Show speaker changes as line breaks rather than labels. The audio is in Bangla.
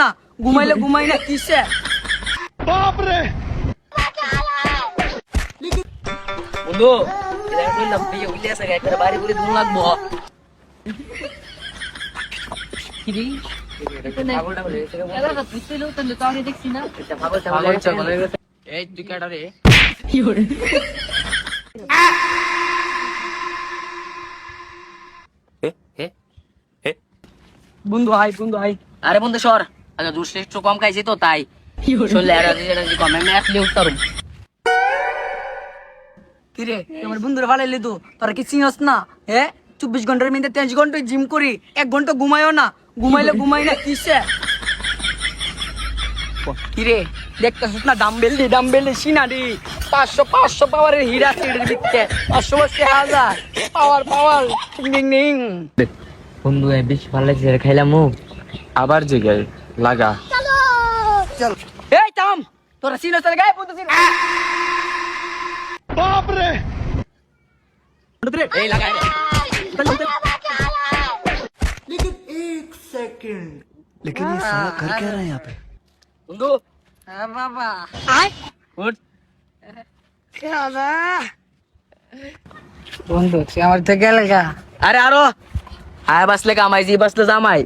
না, ঘুমাইলে ঘুমাই না কিসে?
বন্ধু এটা কইলাম বিয়ে হইলে আছে একটা বাড়ি করে দুন লাগবো কি রে পাগলটা বলে এরা তো তুই তো তো আমি দেখছি না এটা পাগলটা বলে এই তুই কাটা রে কি হরে
বন্ধু হাই
আরে বন্ধু সর আচ্ছা দুধ একটু কম খাইছি তো তাই শুনলে আর কমে আমি আসলে উঠতারুম
কিরে তোমার বন্ধুরা ভালাইলি তো, তোরা কি চিনস না? 24 ঘন্টার মধ্যে 23 ঘন্টা জিম করি, 1 ঘন্টা ঘুমাইও না, ঘুমাইলে ঘুমাই না কিসে? কিরে দেখতেছিস না ডাম্বেল সিনা দি 500 পাওয়ারের হীরা সিঁড়ির ভিতরে 500 পাওয়ার ডিং
বন্ধু বেশ ভালো লাগছে খাইলাম
আবার জিগাই লাগা
চল এই থাম, তোরা চিনস না গায়ে বন্ধু চিন বাপ রে এই লাগা
लेकिन ये साला कर क्या रहा है यहाँ पे?
বন্ধু
বাবা
উঠ
বন্ধু তুই আমার থেকে লাগা
আরে আরো আয় বাসলে কামাই জি বাসলে জামাই